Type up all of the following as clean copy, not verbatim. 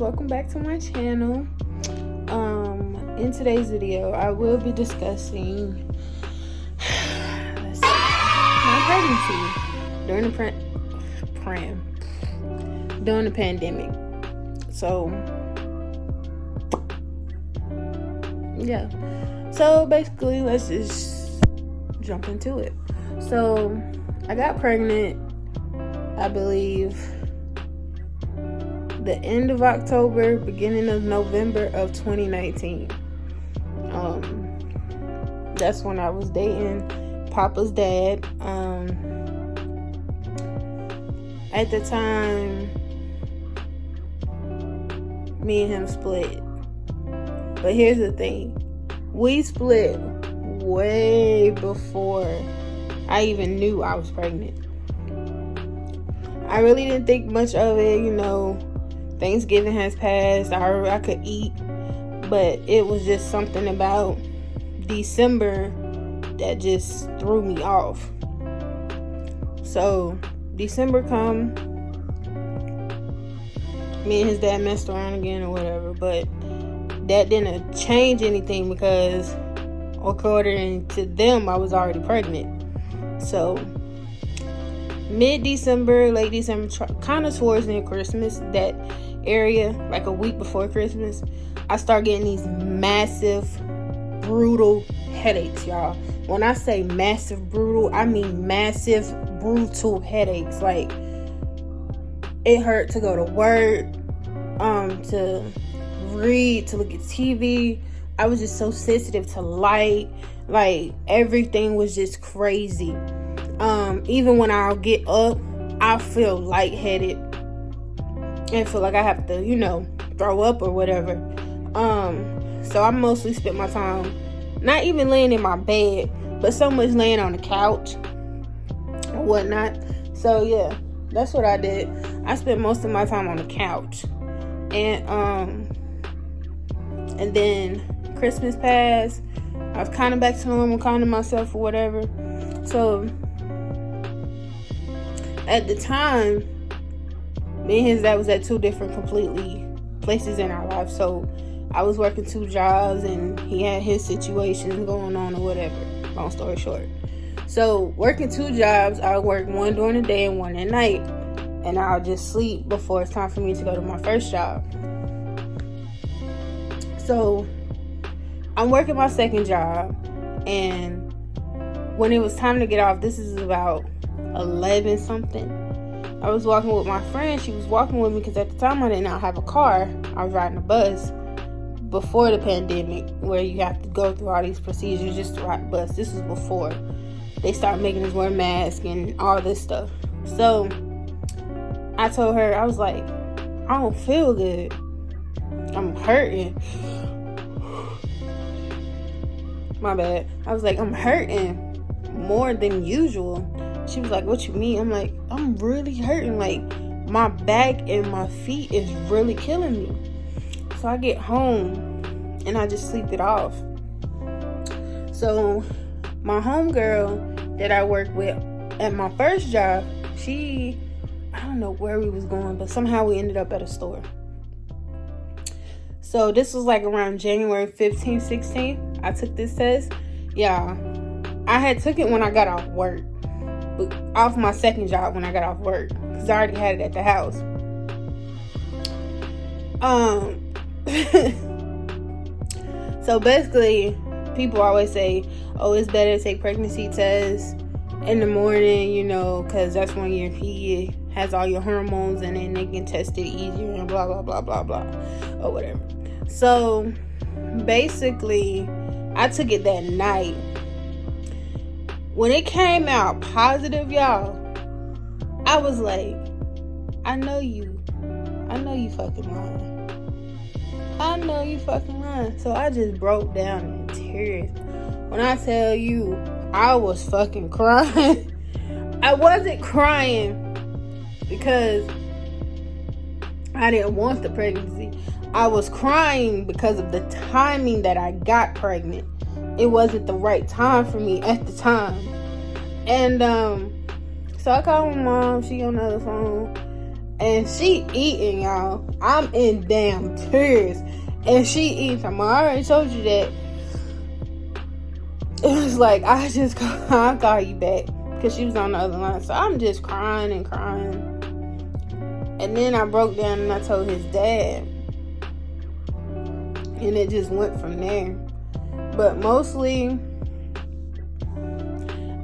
welcome back to my channel. In today's video, I will be discussing my pregnancy during the pandemic. So, yeah. So basically, let's just jump into it. So, I got pregnant, I believe, the end of October, beginning of November of 2019. That's when I was dating Papa's dad. At the time, me and him split. But here's the thing. We split way before I even knew I was pregnant. I really didn't think much of it, Thanksgiving has passed. I could eat, but it was just something about December that just threw me off. So December come, me and his dad messed around again or whatever, but that didn't change anything because according to them, I was already pregnant. So mid-December, late December, kind of towards near Christmas, that area, like a week before Christmas, I start getting these massive, brutal headaches, y'all. When I say massive, brutal, I mean massive, brutal headaches. Like, it hurt to go to work, to read, to look at TV. I was just so sensitive to light. Like, everything was just crazy. Even when I'll get up, I feel lightheaded and feel like I have to, throw up or whatever. So I mostly spent my time not even laying in my bed, but so much laying on the couch or whatnot. So yeah, that's what I did. I spent most of my time on the couch. And then Christmas passed. I was kind of back to normal, kind of myself or whatever. So at the time, me and his dad was at two different completely places in our life. So I was working two jobs and he had his situations going on or whatever. Long story short. So working two jobs, I work one during the day and one at night. And I'll just sleep before it's time for me to go to my first job. So I'm working my second job, and when it was time to get off, this is about 11 something. I was walking with my friend. She was walking with me because at the time I did not have a car. I was riding a bus before the pandemic, where you have to go through all these procedures just to ride a bus. This was before they started making us wear masks and all this stuff. So I told her, I was like, I don't feel good. I'm hurting. My bad. I was like, I'm hurting more than usual. She was like, what you mean? I'm like, I'm really hurting. Like, my back and my feet is really killing me. So I get home and I just sleep it off. So my homegirl that I work with at my first job, I don't know where we was going, but somehow we ended up at a store. So this was like around January 15th, 16th. I took this test. Yeah, I had took it when I got off work. Off my second job when I got off work. Because I already had it at the house. So basically, people always say, oh, it's better to take pregnancy tests in the morning, because that's when your period has all your hormones and then they can test it easier and blah, blah, blah, blah, blah, or whatever. So basically, I took it that night. When it came out positive, y'all, I was like, I know you fucking lying. I know you fucking lying. So I just broke down in tears. When I tell you, I was fucking crying. I wasn't crying because I didn't want the pregnancy. I was crying because of the timing that I got pregnant. It wasn't the right time for me at the time. And so I called my mom. She on the other phone. And she eating, y'all. I'm in damn tears. And she eating. I already told you that. It was like, I'll call you back. Because she was on the other line. So I'm just crying and crying. And then I broke down and I told his dad. And it just went from there. But mostly,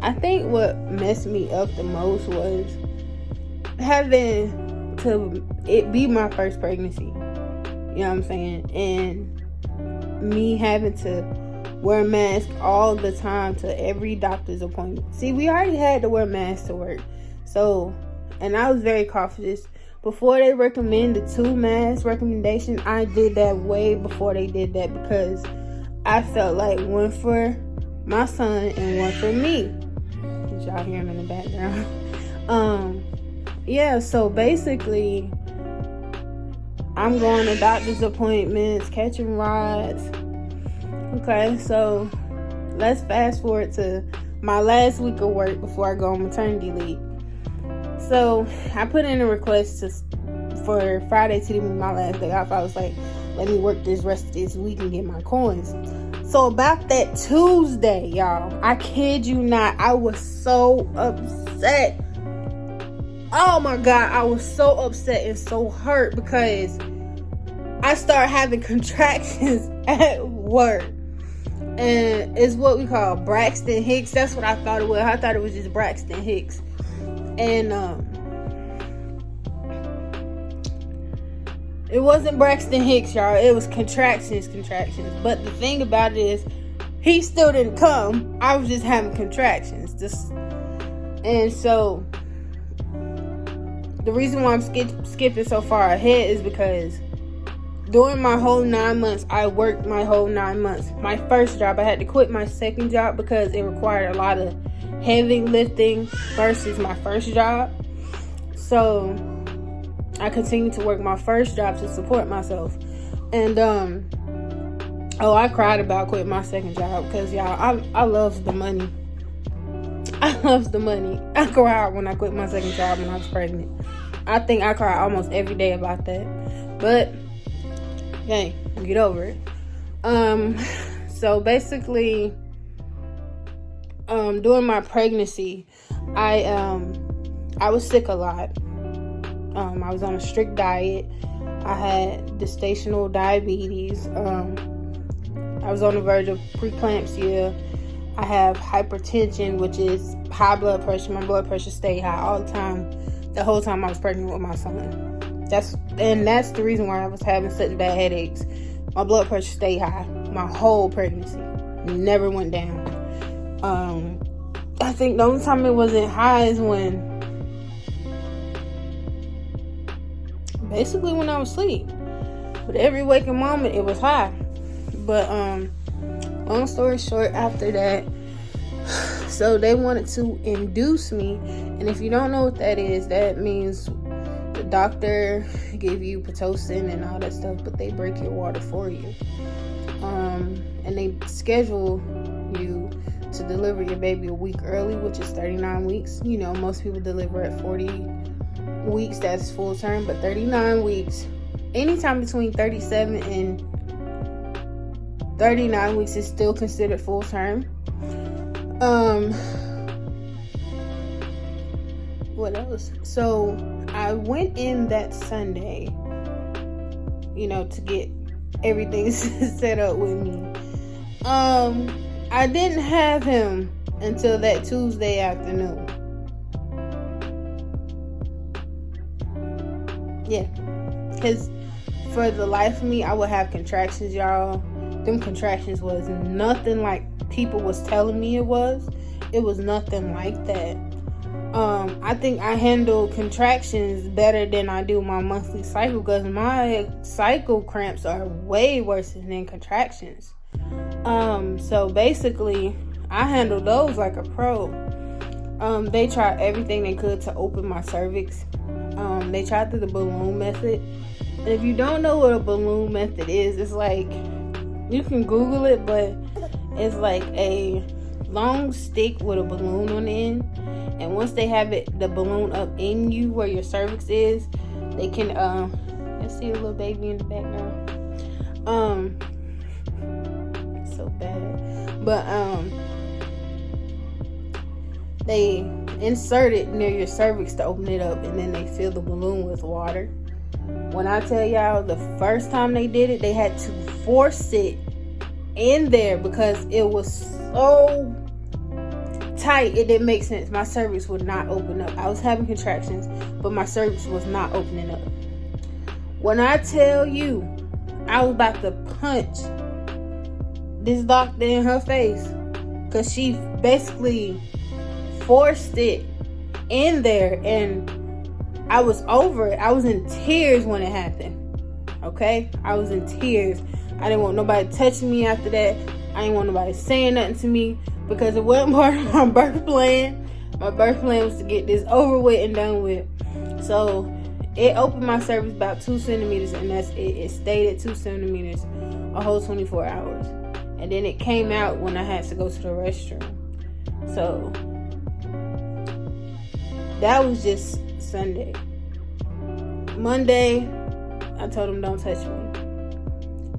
I think what messed me up the most was having to it be my first pregnancy. You know what I'm saying? And me having to wear a mask all the time to every doctor's appointment. See, we already had to wear masks to work. So, and I was very cautious. Before they recommended 2 mask recommendation, I did that way before they did that because I felt like one for my son and one for me. Did y'all hear him in the background? Yeah, so basically, I'm going to doctor's appointments, catching rides. Okay, so let's fast forward to my last week of work before I go on maternity leave. So I put in a request for Friday to be my last day off. I was like, let me work this rest of this week and get my coins. So about that Tuesday, y'all, I kid you not, I was so upset. Oh my God, I was so upset and so hurt because I started having contractions at work. And it's what we call Braxton Hicks. That's what I thought it was. I thought it was just Braxton Hicks. And it wasn't Braxton Hicks, y'all. It was contractions. But the thing about it is, he still didn't come. I was just having contractions. And so the reason why I'm skipping so far ahead is because during my whole 9 months, I worked my whole 9 months. My first job, I had to quit my second job because it required a lot of heavy lifting versus my first job. So I continued to work my first job to support myself. And I cried about quitting my second job because y'all, I love the money. I love the money. I cried when I quit my second job when I was pregnant. I think I cry almost every day about that. But hey, get over it. So basically, during my pregnancy, I was sick a lot. I was on a strict diet. I had gestational diabetes. I was on the verge of preeclampsia. I have hypertension, which is high blood pressure. My blood pressure stayed high all the time, the whole time I was pregnant with my son. That's the reason why I was having such bad headaches. My blood pressure stayed high my whole pregnancy. Never went down. I think the only time it wasn't high is when I was asleep. But every waking moment it was high. But long story short, after that, so they wanted to induce me. And if you don't know what that is, that means the doctor gave you Pitocin and all that stuff, but they break your water for you. And they schedule you to deliver your baby a week early, which is 39 weeks. You know, most people deliver at 40 weeks, that's full term, but 39 weeks, anytime between 37 and 39 weeks is still considered full term. What else? So I went in that Sunday, to get everything set up with me. I didn't have him until that Tuesday afternoon. Yeah, because for the life of me, I would have contractions, y'all. Them contractions was nothing like people was telling me it was. It was nothing like that. I think I handle contractions better than I do my monthly cycle because my cycle cramps are way worse than contractions. So basically, I handle those like a pro. They tried everything they could to open my cervix. They tried the balloon method. And if you don't know what a balloon method is, it's like, you can Google it, but it's like a long stick with a balloon on the end. And once they have the balloon up in you where your cervix is, They can let's see a little baby in the background. So bad. But they insert it near your cervix to open it up, and then they fill the balloon with water. When I tell y'all, the first time they did it, they had to force it in there because it was so tight. It didn't make sense. My cervix would not open up. I was having contractions, but my cervix was not opening up. When I tell you, I was about to punch this doctor in her face because she basically forced it in there, and I was over it. I was in tears when it happened. Okay? I was in tears. I didn't want nobody touching me after that. I didn't want nobody saying nothing to me because it wasn't part of my birth plan. My birth plan was to get this over with and done with. So it opened my cervix about 2 centimeters, and that's it. It stayed at 2 centimeters a whole 24 hours. And then it came out when I had to go to the restroom. So that was just Sunday. Monday, I told him don't touch me.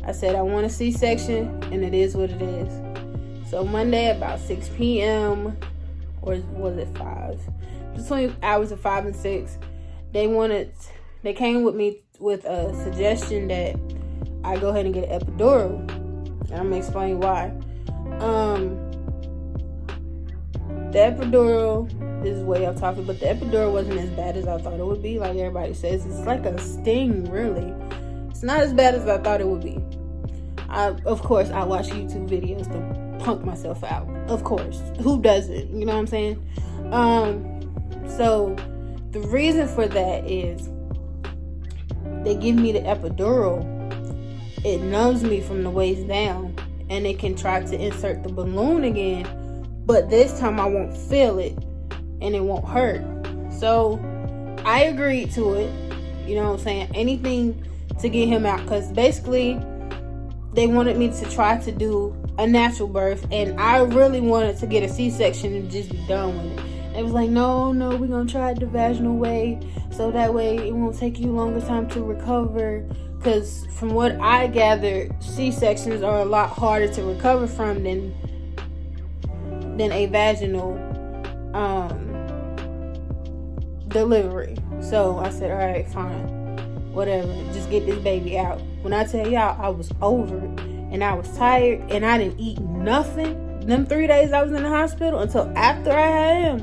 I said I want a C-section, and it is what it is. So Monday about 6 p.m. or was it 5? Between hours of 5 and 6, they came with me with a suggestion that I go ahead and get an epidural. And I'm gonna explain why. The epidural, this is way off topic, but the epidural wasn't as bad as I thought it would be. Like everybody says, it's like a sting, really. It's not as bad as I thought it would be. Of course, I watch YouTube videos to punk myself out. Of course. Who doesn't? You know what I'm saying? So the reason for that is they give me the epidural. It numbs me from the waist down, and they can try to insert the balloon again, but this time I won't feel it and it won't hurt. So I agreed to it. You know what I'm saying? Anything to get him out, because basically they wanted me to try to do a natural birth, and I really wanted to get a C-section and just be done with it. It was like, no, we're gonna try it the vaginal way, so that way it won't take you longer time to recover. Because from what I gathered, C-sections are a lot harder to recover from than a vaginal delivery. So I said, all right, fine, whatever, just get this baby out. When I tell y'all, I was over it, and I was tired, and I didn't eat nothing. Them 3 days I was in the hospital until after I had him,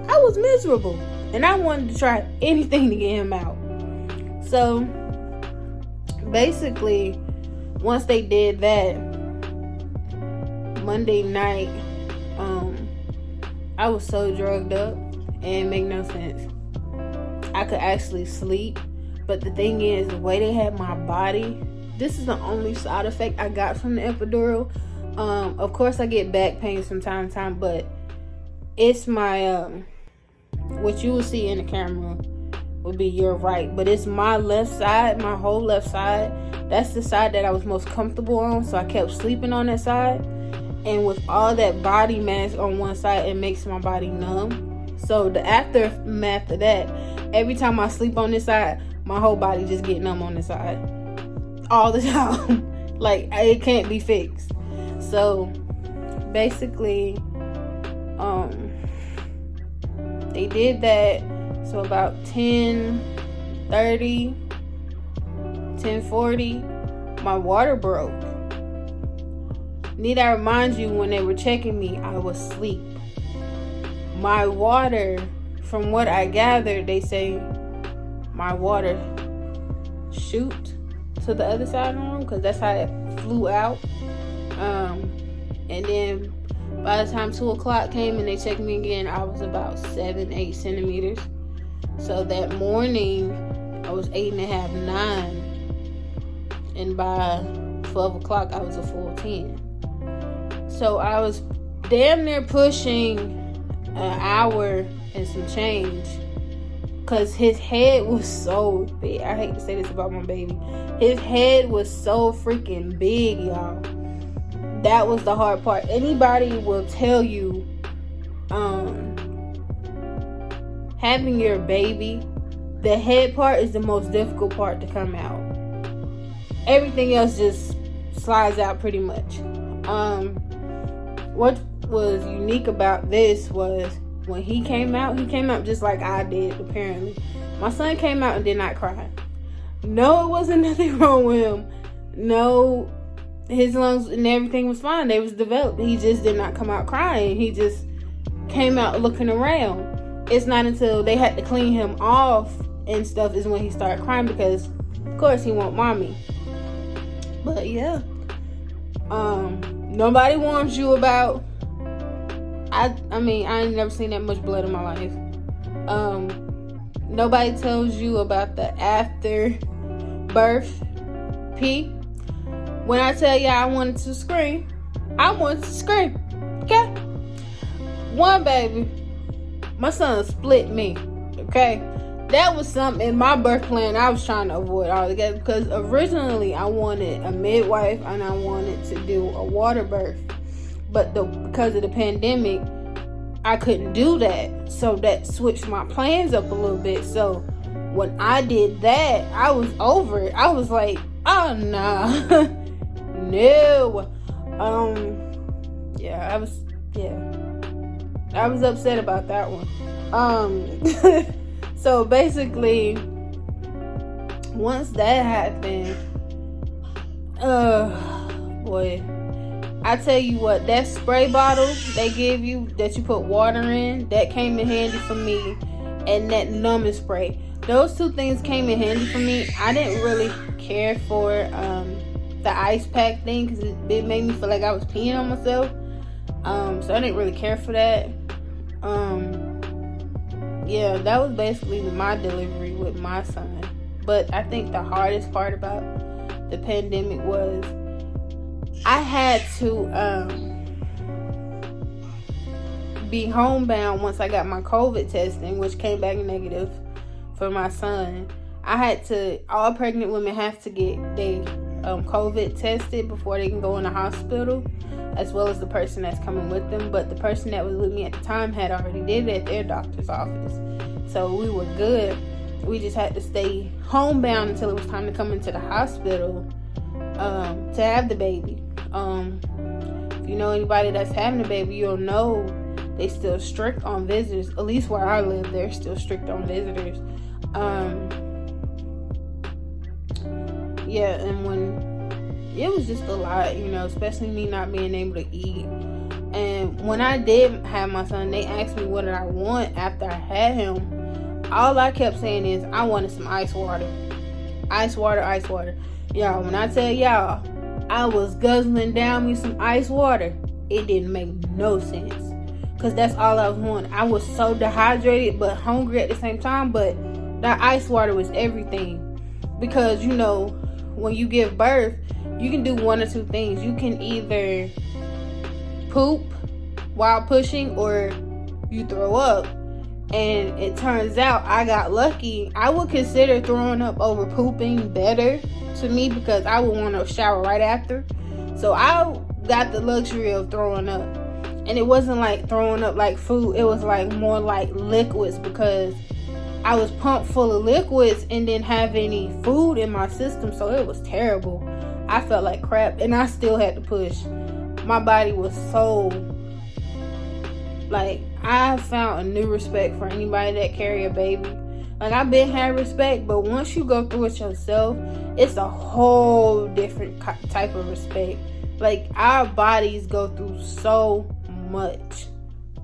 I was miserable, and I wanted to try anything to get him out. So basically, once they did that, Monday night, I was so drugged up, and it made no sense. I could actually sleep, but the thing is, the way they had my body, this is the only side effect I got from the epidural. Of course, I get back pains from time to time, but it's my, what you will see in the camera would be your right, but it's my left side, my whole left side. That's the side that I was most comfortable on, so I kept sleeping on that side. And with all that body mass on one side, it makes my body numb. So the aftermath of that, every time I sleep on this side, my whole body just get numb on this side all the time. Like, it can't be fixed. So basically, they did that. So about 10:30, 10:40, my water broke. Need I remind you, when they were checking me, I was asleep. My water, from what I gathered, they say my water shoot to the other side of the room, because that's how it flew out. And then by the time 2 o'clock came and they checked me again, I was about 7-8 centimeters. So that morning, I was 8.5, 9. And by 12 o'clock, I was a full 10. So I was damn near pushing an hour and some change. Because his head was so big. I hate to say this about my baby. His head was so freaking big, y'all. That was the hard part. Anybody will tell you, having your baby The head part is the most difficult part to come out. Everything else just slides out pretty much. What was unique about this was when he came out just like I did, apparently. My son came out and did not cry. No, it wasn't nothing wrong with him. No, his lungs and everything was fine. They was developed. He just did not come out crying. He just came out looking around. It's not until they had to clean him off and stuff is when he started crying, because of course he want mommy. But yeah, nobody warns you about, I mean, I ain't never seen that much blood in my life. Nobody tells you about the after birth pee. When I tell y'all I wanted to scream, I wanted to scream. Okay? One baby, my son split me. Okay? That was something in my birth plan I was trying to avoid altogether, because originally I wanted a midwife and I wanted to do a water birth. But because of the pandemic, I couldn't do that. So that switched my plans up a little bit. So when I did that, I was over it. I was like, oh nah. No. I was upset about that one. So basically, once that happened, boy, I tell you what, that spray bottle they give you that you put water in, that came in handy for me, and that numbing spray. Those two things came in handy for me. I didn't really care for the ice pack thing, because it made me feel like I was peeing on myself. So I didn't really care for that. Yeah, that was basically my delivery with my son. But I think the hardest part about the pandemic was I had to be homebound once I got my COVID testing, which came back negative for my son. All pregnant women have to get their COVID tested before they can go in the hospital, as well as the person that's coming with them. But the person that was with me at the time had already did it at their doctor's office, so we were good. We just had to stay homebound until it was time to come into the hospital to have the baby. If you know anybody that's having a baby, you'll know they still strict on visitors. At least where I live, they're still strict on visitors. Yeah, and when it was just a lot, especially me not being able to eat. And when I did have my son, they asked me what did I want after I had him. All I kept saying is I wanted some ice water. Ice water, ice water. Y'all, when I tell y'all I was guzzling down me some ice water, it didn't make no sense, because that's all I was wanting. I was so dehydrated but hungry at the same time, but that ice water was everything. Because when you give birth, you can do one or two things. You can either poop while pushing, or you throw up. And it turns out I got lucky. I would consider throwing up over pooping better to me, because I would want to shower right after. So I got the luxury of throwing up. And it wasn't like throwing up like food. It was like more like liquids, because I was pumped full of liquids and didn't have any food in my system. So it was terrible. I felt like crap, and I still had to push. My body was so, I found a new respect for anybody that carry a baby. I've been had respect, but once you go through it yourself, it's a whole different type of respect. Our bodies go through so much.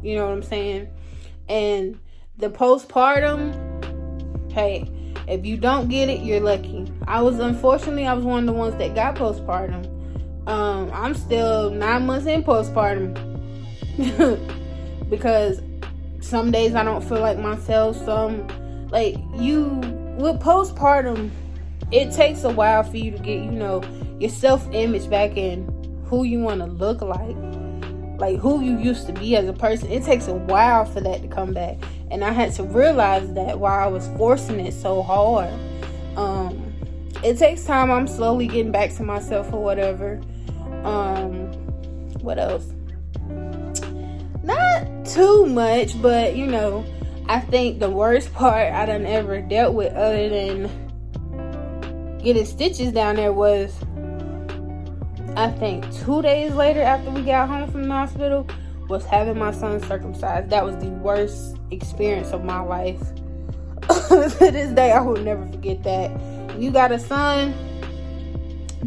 You know what I'm saying? And the postpartum, hey, if you don't get it, you're lucky. Unfortunately, I was one of the ones that got postpartum. I'm still 9 months in postpartum. Because some days I don't feel like myself. With postpartum, it takes a while for you to get, your self-image back in who you want to look like who you used to be as a person. It takes a while for that to come back. And I had to realize that while I was forcing it so hard. It takes time. I'm slowly getting back to myself or whatever. What else? Not too much, but I think the worst part I done ever dealt with, other than getting stitches down there, was I think 2 days later after we got home from the hospital was having my son circumcised. That was the worst experience of my life. To this day, I will never forget that. If you got a son,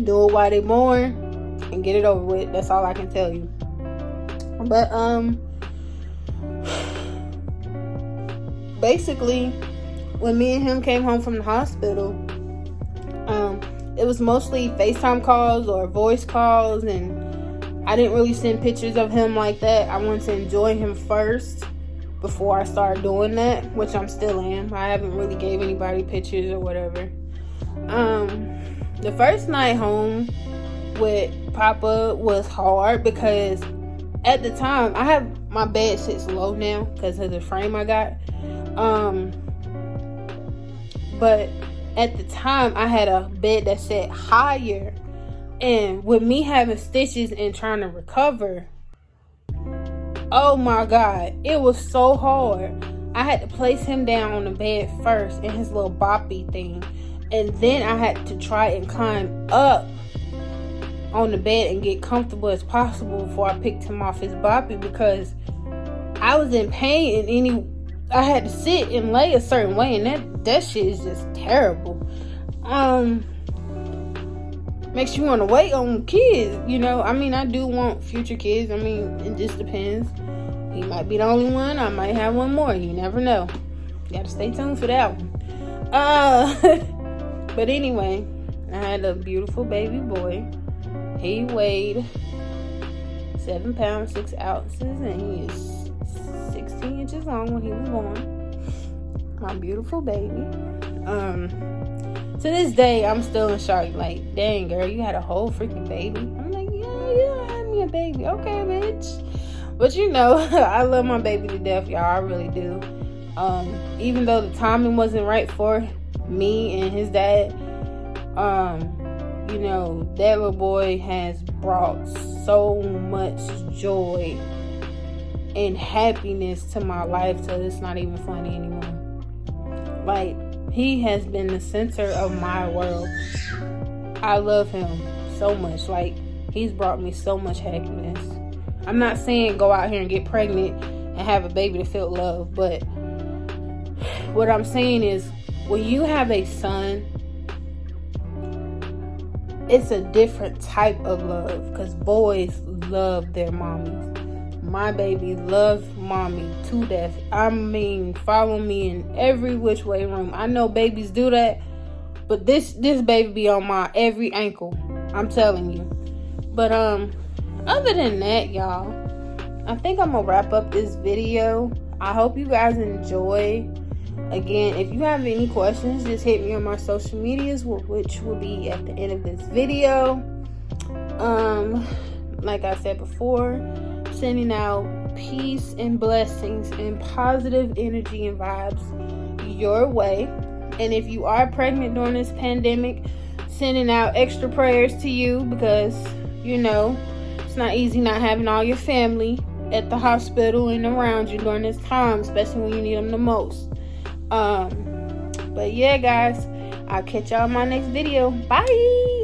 do it while they born and get it over with. That's all I can tell you. But basically, when me and him came home from the hospital, it was mostly FaceTime calls or voice calls, and I didn't really send pictures of him like that. I wanted to enjoy him first before I started doing that, which I'm still am. I haven't really gave anybody pictures or whatever. The first night home with Papa was hard because at the time, I have my bed sits low now because of the frame I got. But at the time, I had a bed that sat higher, and with me having stitches and trying to recover, oh my God, it was so hard. I had to place him down on the bed first in his little boppy thing, and then I had to try and climb up on the bed and get comfortable as possible before I picked him off his boppy, because I was in pain, and I had to sit and lay a certain way, and that shit is just terrible. Makes you want to wait on kids, you know. I mean, I do want future kids. I mean, it just depends. He might be the only one. I might have one more. You never know. Gotta stay tuned for that one. But anyway, I had a beautiful baby boy. He weighed 7 pounds 6 ounces, and he is 16 inches long when he was born. My beautiful baby. To this day, I'm still in shock. Like, dang, girl, you had a whole freaking baby. I'm like, yeah, I had me a baby. Okay, bitch. But you know, I love my baby to death, y'all. I really do. Even though the timing wasn't right for me and his dad, you know, that little boy has brought so much joy and happiness to my life till it's not even funny anymore. Like, he has been the center of my world. I love him so much. Like, he's brought me so much happiness. I'm not saying go out here and get pregnant and have a baby to feel love, but what I'm saying is, when you have a son, it's a different type of love, because boys love their mommies. My baby loves mommy to death. I mean, follow me in every which way room. I know babies do that, but this baby be on my every ankle. I'm telling you. But other than that, y'all, I think I'm gonna wrap up this video. I hope you guys enjoy. Again, if you have any questions, just hit me on my social medias, which will be at the end of this video. Like I said before, sending out peace and blessings and positive energy and vibes your way. And if you are pregnant during this pandemic, sending out extra prayers to you, because, you know, it's not easy not having all your family at the hospital and around you during this time, especially when you need them the most. But yeah, guys, I'll catch y'all in my next video. Bye.